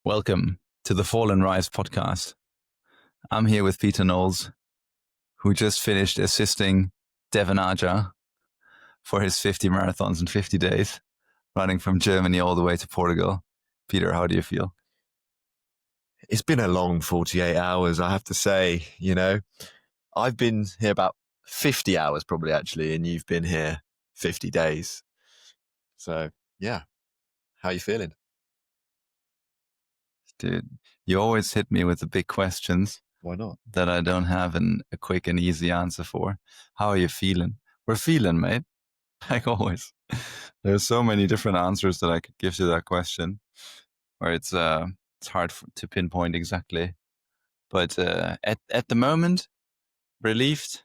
Welcome to the Fall and Rise podcast. I'm here with Peter Knowles, who just finished assisting Devin for his 50 marathons in 50 days, running from Germany all the way to Portugal. Peter, how do you feel? It's been a long 48 hours, I have to say. I've been here about 50 hours probably, actually, and you've been here 50 days. So, yeah. How are you feeling? Dude, you always hit me with the big questions. Why not? That I don't have a quick and easy answer for. How are you feeling? We're feeling, mate. Like always. There's so many different answers that I could give to that question, where it's hard to pinpoint exactly. But at the moment, relieved,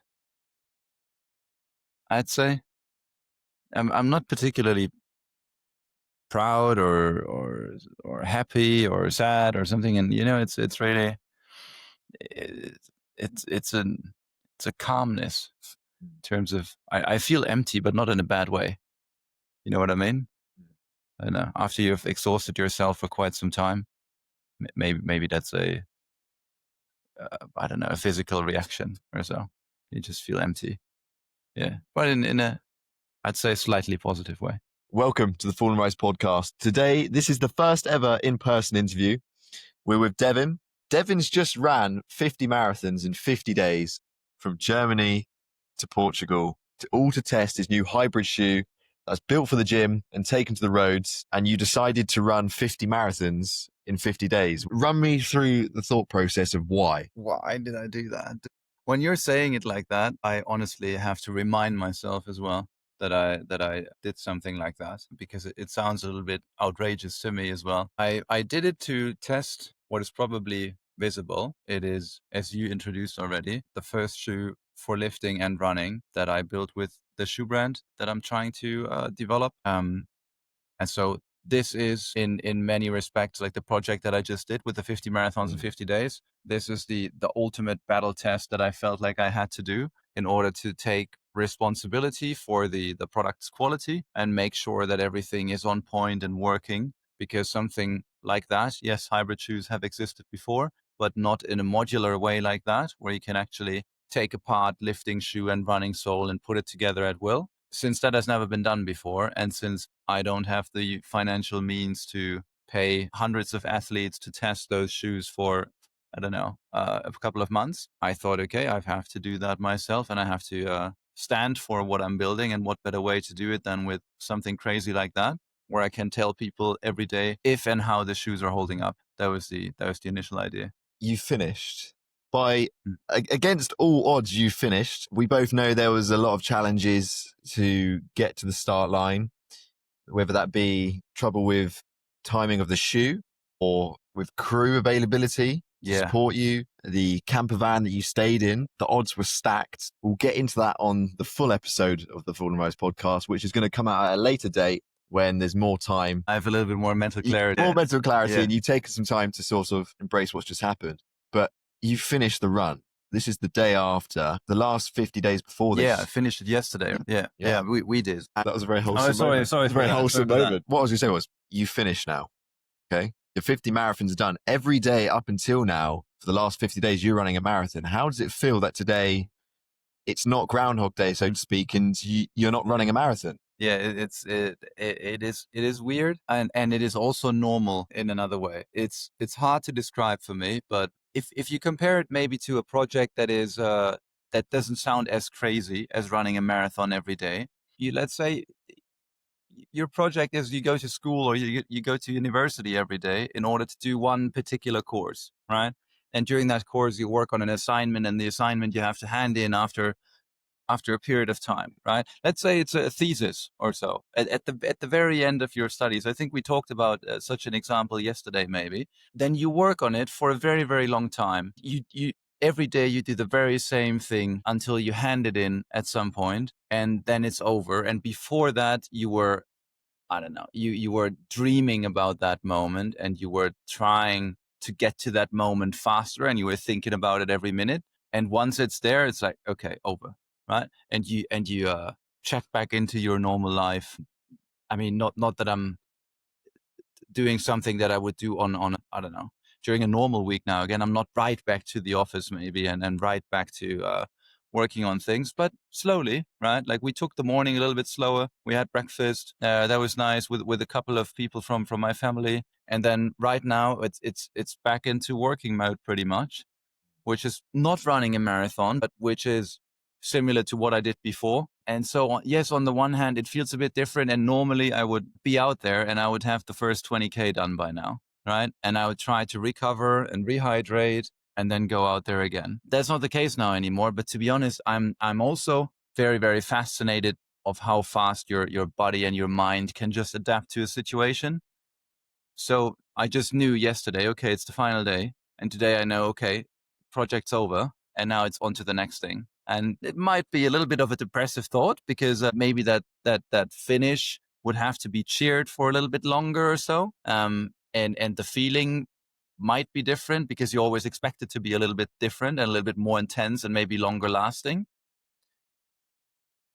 I'd say. I'm not particularly proud or happy or sad or something, and it's really it's a calmness in terms of I feel empty, but not in a bad way. You know what I mean? I know after you've exhausted yourself for quite some time, maybe that's I don't know, a physical reaction or so. You just feel empty. Yeah, but in a I'd say slightly positive way. Welcome to the Fall and Rise podcast. Today, this is the first ever in-person interview. We're with Devin. Devin's just ran 50 marathons in 50 days from Germany to Portugal, to test his new hybrid shoe that's built for the gym and taken to the roads. And you decided to run 50 marathons in 50 days. Run me through the thought process of why. Why did I do that? When you're saying it like that, I honestly have to remind myself as well that I did something like that, because it sounds a little bit outrageous to me as well. I did it to test what is probably visible. It is, as you introduced already, the first shoe for lifting and running that I built with the shoe brand that I'm trying to develop. And so this is in many respects like the project that I just did with the 50 marathons in 50 days. This is the ultimate battle test that I felt like I had to do in order to take responsibility for the product's quality and make sure that everything is on point and working, because something like that, yes, hybrid shoes have existed before, but not in a modular way like that, where you can actually take apart lifting shoe and running sole and put it together at will. Since that has never been done before, and since I don't have the financial means to pay hundreds of athletes to test those shoes for, I don't know, a couple of months, I thought, okay, I have to do that myself, and I have to stand for what I'm building. And what better way to do it than with something crazy like that, where I can tell people every day if and how the shoes are holding up. That was the initial idea. You finished by, against all odds, you finished. We both know there was a lot of challenges to get to the start line, whether that be trouble with timing of the shoe or with crew availability to support you, the camper van that you stayed in. The odds were stacked. We'll get into that on the full episode of the Fall and Rise podcast, which is going to come out at a later date when there's more time. I have a little bit more mental clarity. And you've taken some time to sort of embrace what's just happened. But you finished the run. This is the day after, the last 50 days before this. Yeah, I finished it yesterday. Yeah, we did. That was a very wholesome moment. Sorry. Very wholesome moment. What I was going to say was, you finished now, okay? Your 50 marathons done. Every day up until now, for the last 50 days, you're running a marathon. How does it feel that today, it's not Groundhog Day, so to speak, and you're not running a marathon? Yeah, it is weird, and it is also normal in another way. It's hard to describe for me, but if you compare it maybe to a project that is that doesn't sound as crazy as running a marathon every day. Let's say your project is you go to school or you go to university every day in order to do one particular course, right? And during that course, you work on an assignment, and the assignment you have to hand in after a period of time, right? Let's say it's a thesis or so at the very end of your studies. I think we talked about such an example yesterday, maybe. Then you work on it for a very, very long time. You every day you do the very same thing until you hand it in at some point, and then it's over. And before that, you were, I don't know, you were dreaming about that moment, and you were trying to get to that moment faster, and you were thinking about it every minute. And once it's there, it's like, okay, over. Right. And you check back into your normal life. I mean, not that I'm doing something that I would do on I don't know, during a normal week now. Again, I'm not right back to the office maybe and right back to working on things, but slowly, right? Like we took the morning a little bit slower. We had breakfast. That was nice with a couple of people from my family. And then right now it's back into working mode pretty much, which is not running a marathon, but which is similar to what I did before. And so, yes, on the one hand, it feels a bit different. And normally I would be out there and I would have the first 20K done by now, right? And I would try to recover and rehydrate and then go out there again. That's not the case now anymore. But to be honest, I'm also very, very fascinated of how fast your body and your mind can just adapt to a situation. So I just knew yesterday, okay, it's the final day. And today I know, okay, project's over. And now it's on to the next thing. And it might be a little bit of a depressive thought because maybe that finish would have to be cheered for a little bit longer or so. And the feeling might be different because you always expect it to be a little bit different and a little bit more intense and maybe longer lasting.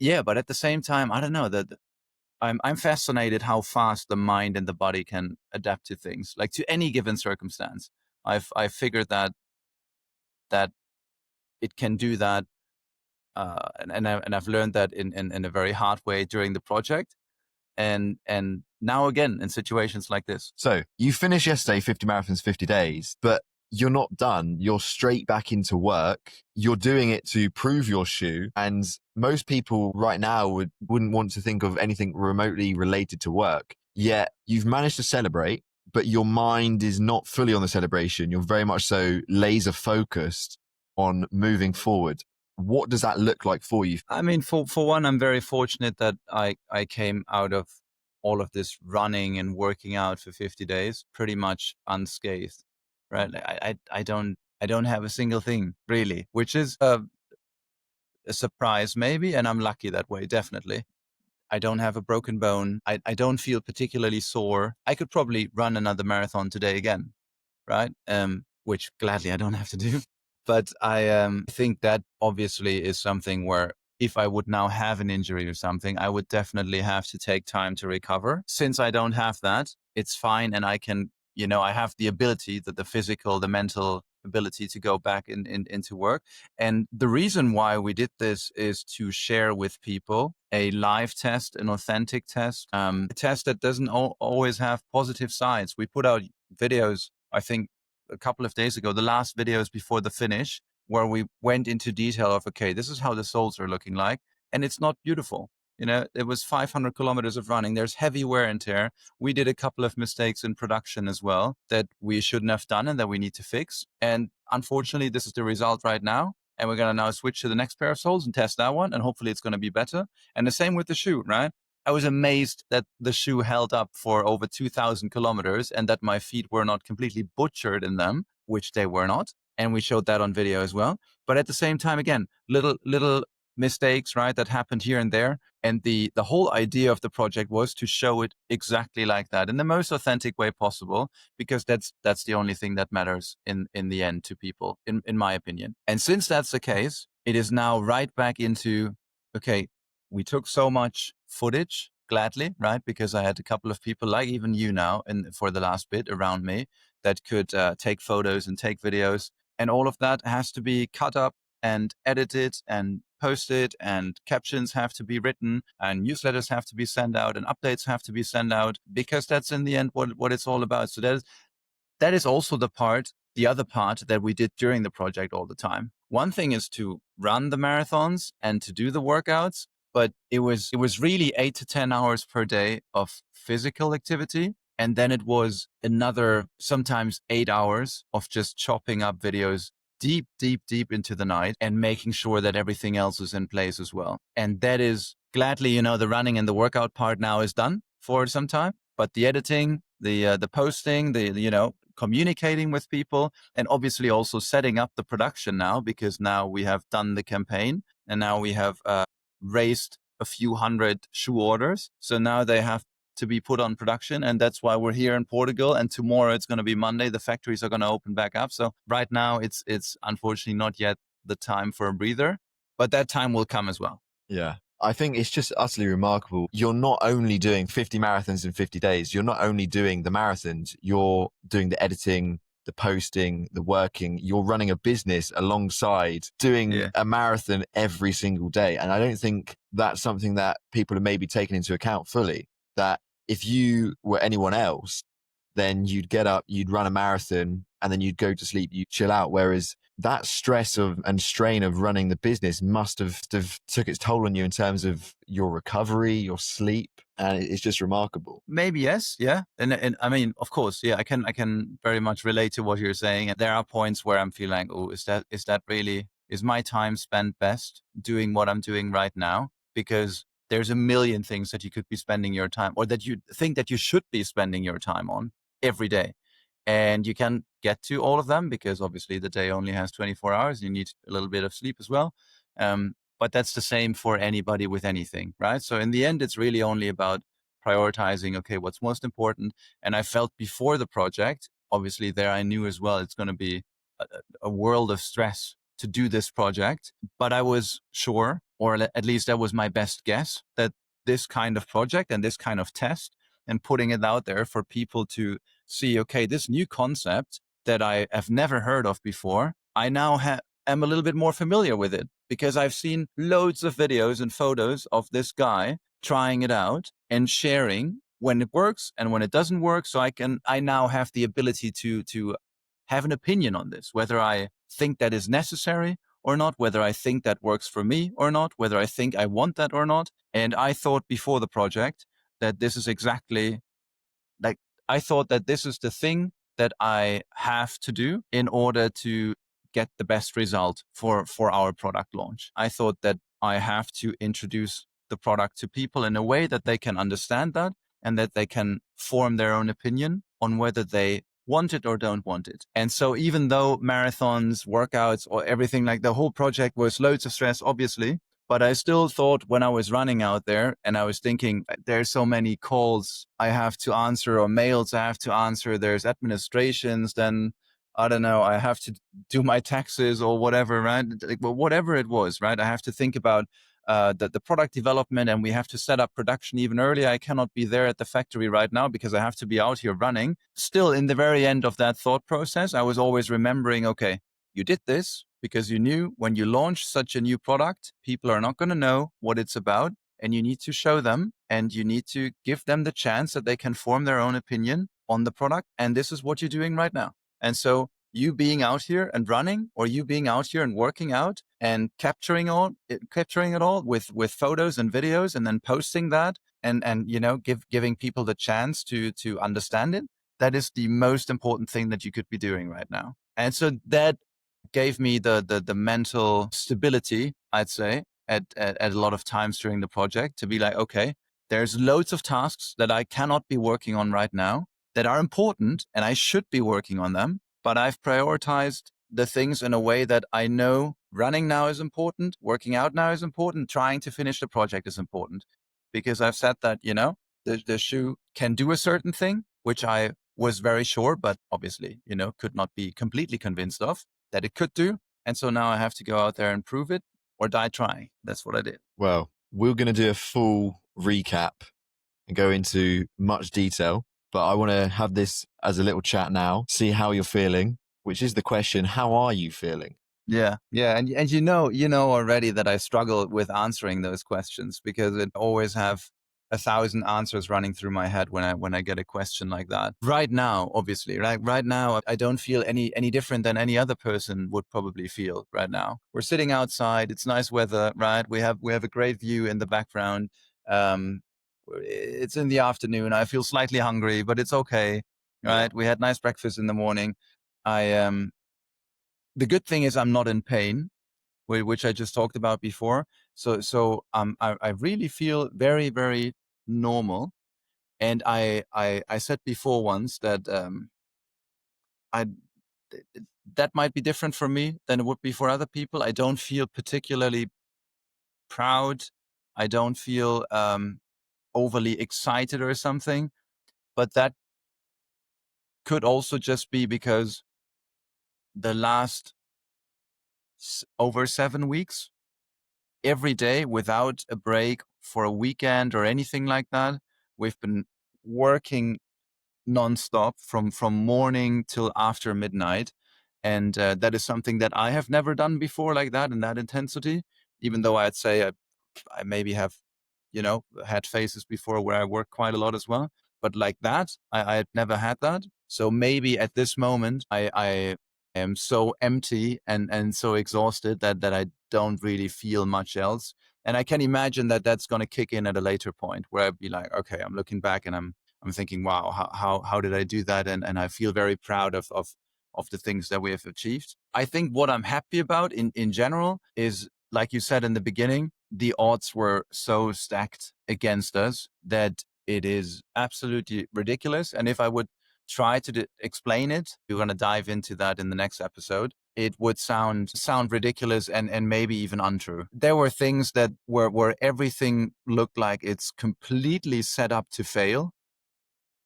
Yeah, but at the same time, I don't know that I'm fascinated how fast the mind and the body can adapt to things, like to any given circumstance. I've figured that it can do that, and I've learned that in a very hard way during the project, and now again in situations like this. So you finished yesterday 50 marathons, 50 days, but you're not done. You're straight back into work. You're doing it to prove your shoe. And most people right now wouldn't want to think of anything remotely related to work. Yet you've managed to celebrate, but your mind is not fully on the celebration. You're very much so laser focused on moving forward. What does that look like for you? I mean, for one, I'm very fortunate that I came out of all of this running and working out for 50 days pretty much unscathed, right? I don't have a single thing really, which is a surprise maybe, and I'm lucky that way, definitely. I don't have a broken bone. I don't feel particularly sore. I could probably run another marathon today again, right? Which gladly I don't have to do. But I think that obviously is something where if I would now have an injury or something, I would definitely have to take time to recover. Since I don't have that, it's fine. And I can, I have the ability, the physical, the mental ability to go back into work. And the reason why we did this is to share with people a live test, an authentic test, a test that doesn't always have positive sides. We put out videos, I think, a couple of days ago, the last videos before the finish, where we went into detail of, okay, this is how the soles are looking like. And it's not beautiful. It was 500 kilometers of running. There's heavy wear and tear. We did a couple of mistakes in production as well that we shouldn't have done and that we need to fix. And unfortunately, this is the result right now. And we're going to now switch to the next pair of soles and test that one. And hopefully it's going to be better. And the same with the shoe, right? I was amazed that the shoe held up for over 2,000 kilometers and that my feet were not completely butchered in them, which they were not. And we showed that on video as well. But at the same time, again, little mistakes, right, that happened here and there. And the whole idea of the project was to show it exactly like that in the most authentic way possible, because that's the only thing that matters in the end to people, in my opinion. And since that's the case, it is now right back into, okay, we took so much footage gladly, right? Because I had a couple of people like even you now and for the last bit around me that could take photos and take videos. And all of that has to be cut up and edited and posted, and captions have to be written and newsletters have to be sent out and updates have to be sent out, because that's in the end what it's all about. So that is also the other part that we did during the project all the time. One thing is to run the marathons and to do the workouts, but it was really 8 to 10 hours per day of physical activity. And then it was another, sometimes 8 hours of just chopping up videos deep, deep, deep into the night and making sure that everything else is in place as well. And that is gladly, the running and the workout part now is done for some time, but the editing, the posting, communicating with people, and obviously also setting up the production now, because now we have done the campaign and now we have raised a few hundred shoe orders. So now they have to be put on production. And that's why we're here in Portugal. And tomorrow it's going to be Monday. The factories are going to open back up. So right now it's unfortunately not yet the time for a breather, but that time will come as well. Yeah. I think it's just utterly remarkable. You're not only doing 50 marathons in 50 days, you're not only doing the marathons, you're doing the editing, the posting, the working. You're running a business alongside doing Yeah. a marathon every single day. And I don't think that's something that people are maybe taken into account fully. That if you were anyone else, then you'd get up, you'd run a marathon, and then you'd go to sleep, you'd chill out. Whereas that stress of and strain of running the business must have took its toll on you in terms of your recovery, your sleep, and it's just remarkable. Maybe yes, yeah, and I mean, of course, yeah, I can very much relate to what you're saying. And there are points where I'm feeling, oh, is that really, is my time spent best doing what I'm doing right now? Because there's a million things that you could be spending your time, or that you think that you should be spending your time on every day, and you can get to all of them because obviously the day only has 24 hours. You need a little bit of sleep as well. But that's the same for anybody with anything, right? So in the end, it's really only about prioritizing, okay, what's most important. And I felt before the project, obviously there I knew as well, it's going to be a world of stress to do this project. But I was sure, or at least that was my best guess, that this kind of project and this kind of test and putting it out there for people to see, okay, this new concept that I have never heard of before, I now am a little bit more familiar with it because I've seen loads of videos and photos of this guy trying it out and sharing when it works and when it doesn't work. So I now have the ability to have an opinion on this, whether I think that is necessary or not, whether I think that works for me or not, whether I think I want that or not. And I thought before the project that this is exactly like, I thought that this is the thing that I have to do in order to get the best result for our product launch. I thought that I have to introduce the product to people in a way that they can understand that and that they can form their own opinion on whether they want it or don't want it. And so even though marathons, workouts, or everything, like the whole project was loads of stress, obviously, but I still thought when I was running out there and I was thinking, there's so many calls I have to answer or mails I have to answer. There's administrations, then I don't know, I have to do my taxes or whatever, right? Like, well, whatever it was, right? I have to think about the product development, and we have to set up production even earlier. I cannot be there at the factory right now because I have to be out here running. Still, in the very end of that thought process, I was always remembering, okay, you did this because you knew when you launch such a new product, people are not going to know what it's about, and you need to show them and you need to give them the chance that they can form their own opinion on the product. And this is what you're doing right now. And so you being out here and running, or you being out here and working out and capturing it all with photos and videos, and then posting that, and giving people the chance to understand it, that is the most important thing that you could be doing right now. And so that gave me the mental stability, I'd say, at a lot of times during the project, to be like, okay, there's loads of tasks that I cannot be working on right now that are important and I should be working on them, but I've prioritized the things in a way that I know running now is important, working out now is important, trying to finish the project is important. Because I've said that, the shoe can do a certain thing, which I was very sure, but obviously, could not be completely convinced of that it could do. And so now I have to go out there and prove it or die trying. That's what I did. Well, we're going to do a full recap and go into much detail, but I want to have this as a little chat now, see how you're feeling, which is the question, how are you feeling? Yeah. Yeah. And you know already that I struggle with answering those questions because it always have 1,000 answers running through my head when I get a question like that. Right now, obviously, right now, I don't feel any different than any other person would probably feel right now. We're sitting outside. It's nice weather, right? We have a great view in the background. Um, it's in the afternoon. I feel slightly hungry, but it's okay, right? We had nice breakfast in the morning. I The good thing is I'm not in pain, which I just talked about before. So I really feel very, very normal. And I said before once that I that might be different for me than it would be for other people. I don't feel particularly proud. I don't feel overly excited or something. But that could also just be because the last over 7 weeks every day without a break for a weekend or anything like that. We've been working nonstop from morning till after midnight, and that is something that I have never done before like that in that intensity. Even though I'd say I maybe have, had phases before where I work quite a lot as well, but like that, I had never had that. So maybe at this moment, I am so empty and so exhausted that I don't really feel much else. And I can imagine that that's going to kick in at a later point where I'd be like, okay, I'm looking back and I'm thinking, wow, how did I do that? And I feel very proud of the things that we have achieved. I think what I'm happy about in general is, like you said in the beginning, the odds were so stacked against us that it is absolutely ridiculous. And if I would try to explain it, we're going to dive into that in the next episode. It would sound ridiculous and maybe even untrue. There were things that where everything looked like it's completely set up to fail,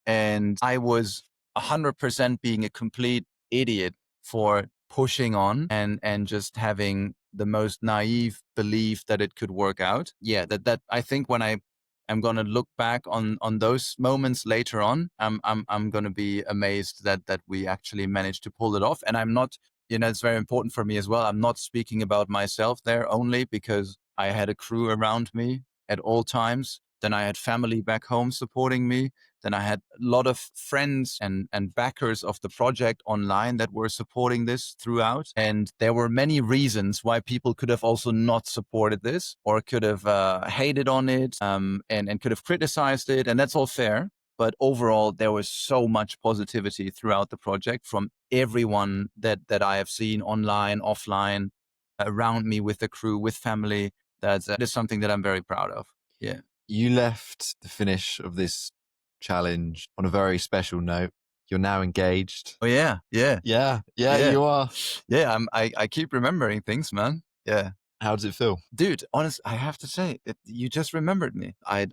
and I was 100% being a complete idiot for pushing on and just having the most naive belief that it could work out. Yeah, that I think when I am going to look back on those moments later on, I'm going to be amazed that we actually managed to pull it off. And I'm not, it's very important for me as well. I'm not speaking about myself there only, because I had a crew around me at all times. Then I had family back home supporting me. Then I had a lot of friends and backers of the project online that were supporting this throughout. And there were many reasons why people could have also not supported this, or could have hated on it, and could have criticized it. And that's all fair. But overall, there was so much positivity throughout the project from everyone that I have seen online, offline, around me, with the crew, with family. That is something that I'm very proud of. Yeah. You left the finish of this challenge on a very special note. You're now engaged. Oh yeah, yeah, Yeah, yeah, you are. yeah. I keep remembering things, man. Yeah, How does it feel? dude. Honest, I have to say, you just remembered me. I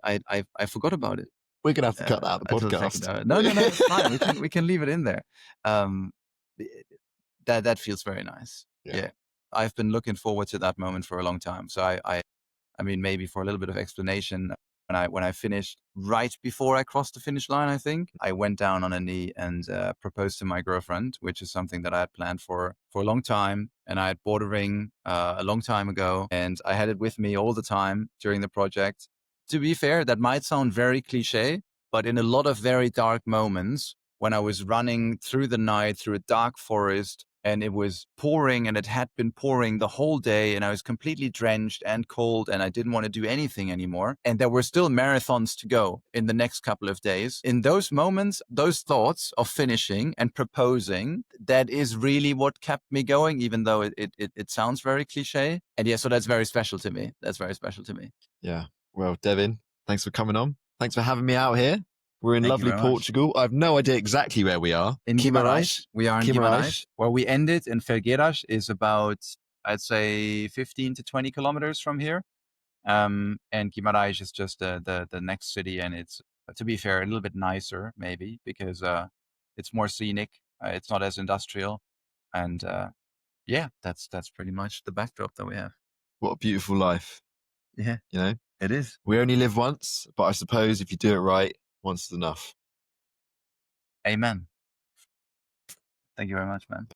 forgot about it. We're gonna have to cut that out of the Until second. podcast. No, no, no. It's fine. We can leave it in there. Um, that feels very nice. Yeah. Yeah, I've been looking forward to that moment for a long time. So I mean, maybe for a little bit of explanation, when I finished, right before I crossed the finish line, I think I went down on a knee and proposed to my girlfriend, which is something that I had planned for a long time. And I had bought a ring a long time ago, and I had it with me all the time during the project. To be fair, that might sound very cliche, but in a lot of very dark moments, when I was running through the night through a dark forest, and it was pouring, and it had been pouring the whole day, and I was completely drenched and cold, and I didn't want to do anything anymore. And there were still marathons to go in the next couple of days. In those moments, those thoughts of finishing and proposing, that is really what kept me going, even though it sounds very cliche. And yeah, so that's very special to me. That's very special to me. Yeah. Well, Devin, thanks for coming on. Thanks for having me out here. We're in Thank you lovely very much. Portugal. I have no idea exactly where we are. In Guimarães. We are in Guimarães. Guimarães. Where we ended in Felgueiras is about, I'd say, 15 to 20 kilometers from here. And Guimarães is just the next city, and it's, to be fair, a little bit nicer maybe, because it's more scenic. It's not as industrial, and yeah, that's pretty much the backdrop that we have. What a beautiful life. Yeah, You know, it is. we only live once, but I suppose if you do it right, once is enough. Amen. Thank you very much, man.